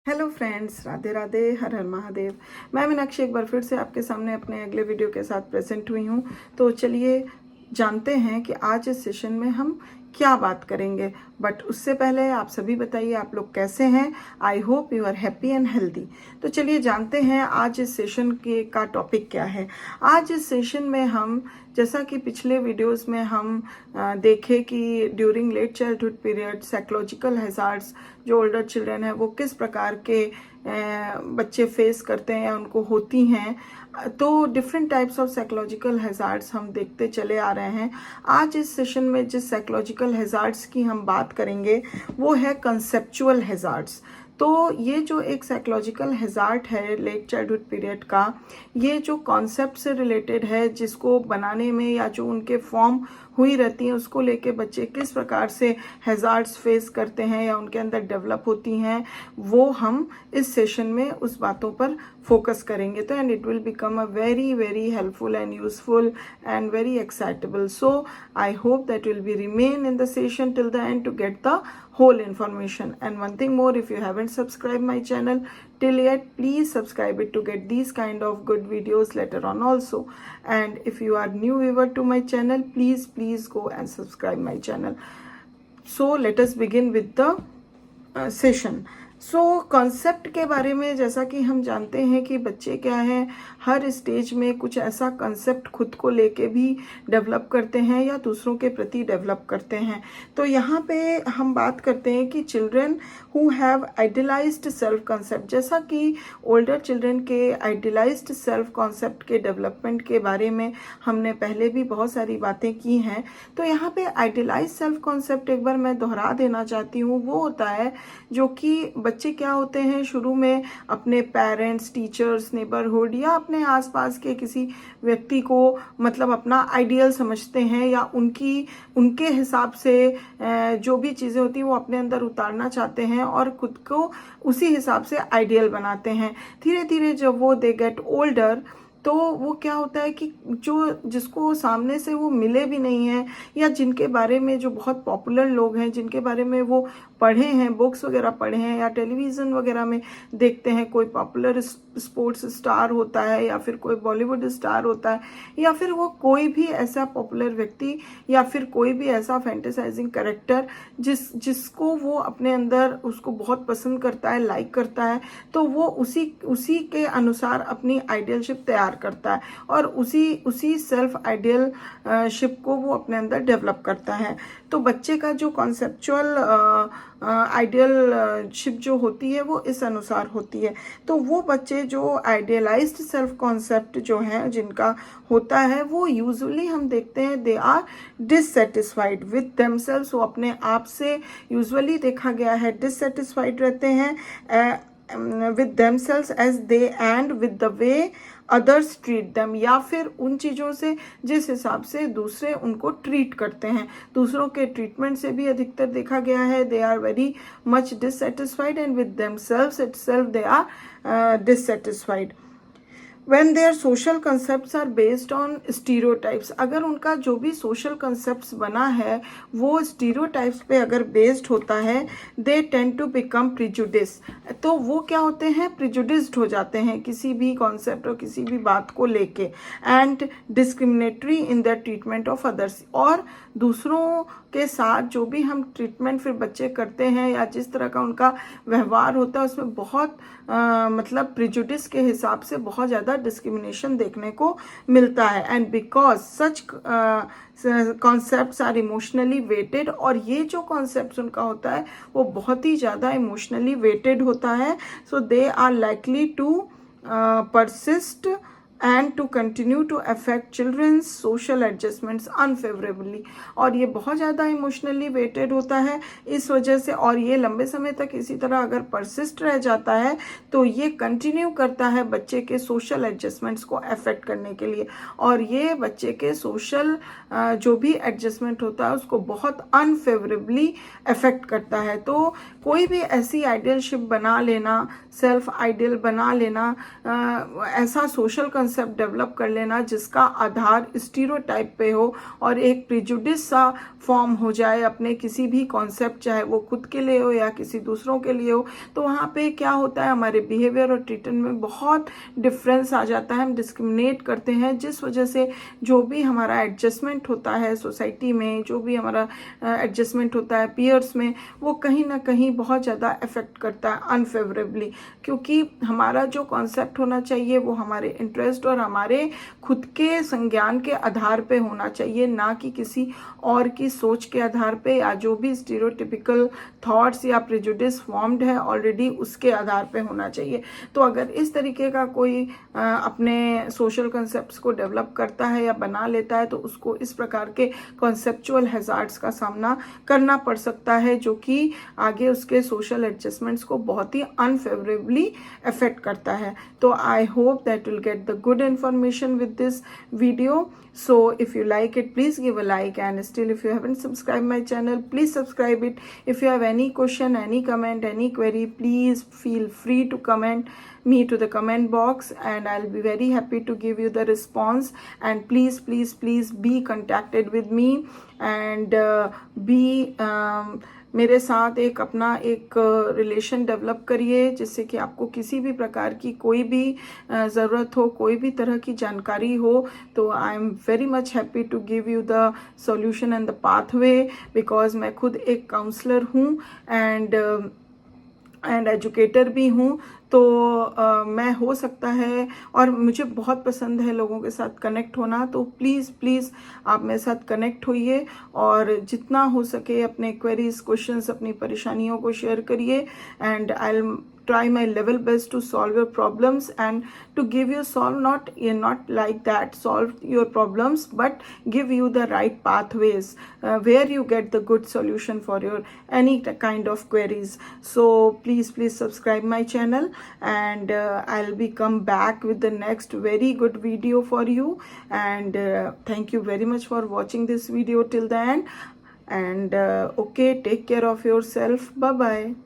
Hello friends, Radhe Radhe, हर हर महादेव। मैं मीनाक्षी एक बार फिर से आपके सामने अपने अगले वीडियो के साथ प्रेजेंट हुई हूँ। तो चलिए जानते हैं कि आज इस सेशन में हम क्या बात करेंगे। बट उससे पहले आप सभी बताइए आप लोग कैसे हैं। I hope you are happy and healthy. तो चलिए जानते हैं आज इस सेशन के का टॉपिक क्या है। आज इस सेशन में हम, जैसा कि पिछले वीडियोस में हम देखे कि during late childhood period psychological hazards जो ओल्डर चिल्ड्रन है वो किस प्रकार के बच्चे फेस करते हैं या उनको होती हैं। तो different types of psychological hazards हम देखते चले आ रहे हैं। आज इस सेशन में जिस साइकोलॉजिकल हैजार्ड्स की हम बात करेंगे वो है कंसेप्चुअल हैजार्ड्स। तो ये जो एक साइकोलॉजिकल हैजार्ड है लेट चाइल्डहुड पीरियड का, ये जो कॉन्सेप्ट से रिलेटेड है, जिसको बनाने में या जो उनके फॉर्म हुई रहती हैं उसको लेके बच्चे किस प्रकार से हैजार्ड्स फेस करते हैं या उनके अंदर डेवलप होती हैं, वो हम इस सेशन में उस बातों पर फोकस करेंगे। तो and it will become a very very helpful and useful and very excitable. So I hope that will be remain in the session till the end to get the whole information. And one thing more, if you haven't subscribed my channel till yet, please subscribe it to get these kind of good videos later on also. And if you are new viewer to my channel, please go and subscribe my channel. So let us begin with the session. So concept के बारे में जैसा कि हम जानते हैं कि बच्चे क्या हैं, हर स्टेज में कुछ ऐसा कॉन्सेप्ट खुद को लेके भी डेवलप करते हैं या दूसरों के प्रति डेवलप करते हैं। तो यहाँ पे हम बात करते हैं कि children who have idealised self concept, जैसा कि ओल्डर चिल्ड्रन के आइडियलाइज्ड सेल्फ कॉन्सेप्ट के डेवलपमेंट के बारे में हमने पहले भी बहुत सारी बातें की हैं। तो यहाँ पे आइडियलाइज्ड सेल्फ कॉन्सेप्ट एक बार मैं दोहरा देना चाहती हूँ। वो होता है जो कि बच्चे क्या होते हैं, शुरू में अपने पेरेंट्स, टीचर्स, नेबरहुड या अपने आसपास के किसी व्यक्ति को मतलब अपना आइडियल समझते हैं या उनके हिसाब से जो भी चीज़ें होती हैं वो अपने अंदर उतारना चाहते हैं और खुद को उसी हिसाब से आइडियल बनाते हैं। धीरे धीरे जब वो दे गेट ओल्डर तो वो क्या होता है कि जिसको सामने से वो मिले भी नहीं हैं या जिनके बारे में, जो बहुत पॉपुलर लोग हैं जिनके बारे में वो पढ़े हैं, बुक्स वगैरह पढ़े हैं या टेलीविज़न वगैरह में देखते हैं, कोई पॉपुलर स्पोर्ट्स स्टार होता है या फिर कोई बॉलीवुड स्टार होता है या फिर वो कोई भी ऐसा पॉपुलर व्यक्ति या फिर कोई भी ऐसा फैंटेसाइजिंग कैरेक्टर जिसको वो अपने अंदर उसको बहुत पसंद करता है, लाइक करता है, तो वो उसी के अनुसार अपनी आइडियलशिप तैयार करता है और उसी सेल्फ आइडियलशिप को वो अपने अंदर डेवलप करता है। तो बच्चे का जो कॉन्सेप्चुअल आइडियलशिप जो होती है वो इस अनुसार होती है। तो वो बच्चे जो आइडियलाइज्ड सेल्फ कॉन्सेप्ट जो है जिनका होता है वो यूजुअली हम देखते हैं they are dissatisfied with themselves. वो अपने आप से यूजुअली देखा गया है डिससेटिस्फाइड रहते हैं with themselves as they and with the way others treat them, या फिर उन चीज़ों से जिस हिसाब से दूसरे उनको ट्रीट करते हैं। दूसरों के ट्रीटमेंट से भी अधिकतर देखा गया है they are very much dissatisfied and with themselves itself they are dissatisfied when their social concepts are based on stereotypes। अगर उनका जो भी social concepts बना है वो stereotypes पे अगर based होता है they tend to become prejudiced। तो वो क्या होते हैं, prejudiced हो जाते हैं किसी भी concept और किसी भी बात को लेके and discriminatory in their treatment of others। और दूसरों के साथ जो भी हम ट्रीटमेंट फिर बच्चे करते हैं या जिस तरह का उनका व्यवहार होता है उसमें बहुत मतलब प्रिजुडिस के हिसाब से बहुत ज़्यादा डिस्क्रिमिनेशन देखने को मिलता है। And because such concepts are emotionally weighted, और ये जो कॉन्सेप्ट उनका होता है वो बहुत ही ज़्यादा इमोशनली वेटेड होता है। So they are likely to persist and to continue to affect children's social adjustments unfavorably। और ये बहुत ज़्यादा इमोशनली वेटेड होता है इस वजह से, और ये लंबे समय तक इसी तरह अगर परसिस्ट रह जाता है तो ये कंटिन्यू करता है बच्चे के सोशल एडजस्टमेंट्स को अफेक्ट करने के लिए, और ये बच्चे के सोशल जो भी एडजस्टमेंट होता है उसको बहुत अनफेवरेबली अफेक्ट करता है। तो कोई भी ऐसी आइडियलशिप बना लेना, सेल्फ आइडियल बना लेना, ऐसा सोशल कॉन्सेप्ट डेवलप कर लेना जिसका आधार स्टीरियोटाइप पे हो और एक प्रिजुडिस सा फॉर्म हो जाए अपने किसी भी कॉन्सेप्ट, चाहे वो खुद के लिए हो या किसी दूसरों के लिए हो, तो वहाँ पे क्या होता है हमारे बिहेवियर और ट्रीटमेंट में बहुत डिफरेंस आ जाता है। हम डिस्क्रिमिनेट करते हैं, जिस वजह से जो भी हमारा एडजस्टमेंट होता है सोसाइटी में, जो भी हमारा एडजस्टमेंट होता है पीयर्स में, वो कहीं ना कहीं बहुत ज़्यादा अफेक्ट करता है अनफेवरेबली, क्योंकि हमारा जो कॉन्सेप्ट होना चाहिए वो हमारे इंटरेस्ट और हमारे खुद के संज्ञान के आधार पे होना चाहिए, ना कि किसी और की सोच के आधार पे या जो भी स्टीरियोटिपिकल थॉट्स या प्रेजुडिस फॉर्म्ड है ऑलरेडी उसके आधार पे होना चाहिए। तो अगर इस तरीके का कोई अपने सोशल कॉन्सेप्ट्स को डेवलप करता है या बना लेता है तो उसको इस प्रकार के कॉन्सेप्चुअल हैजार्ड्स का सामना करना पड़ सकता है, जो कि आगे उसके सोशल एडजस्टमेंट्स को बहुत ही अनफेवरेबली अफेक्ट करता है। तो I hope that will get the good information with this video. So if you like it, please give a like, and still if you haven't subscribed my channel, please subscribe it. If you have any question, any comment, any query, please feel free to comment me to the comment box, and I'll be very happy to give you the response. And please be contacted with me and be मेरे साथ एक अपना एक relation develop करिए, जिससे कि आपको किसी भी प्रकार की कोई भी ज़रूरत हो, कोई भी तरह की जानकारी हो, तो I am very much happy to give you the solution and the pathway, because मैं खुद एक काउंसलर हूँ एंड एजुकेटर भी हूँ। तो मैं हो सकता है, और मुझे बहुत पसंद है लोगों के साथ कनेक्ट होना, तो प्लीज़ आप मेरे साथ कनेक्ट होइए और जितना हो सके अपने क्वेरीज, क्वेश्चंस, अपनी परेशानियों को शेयर करिए, and I try my level best to solve your problems and to give you not like that solve your problems, but give you the right pathways where you get the good solution for your any kind of queries. So please subscribe my channel, and I'll be come back with the next very good video for you. And thank you very much for watching this video till the end. And okay, take care of yourself. Bye bye.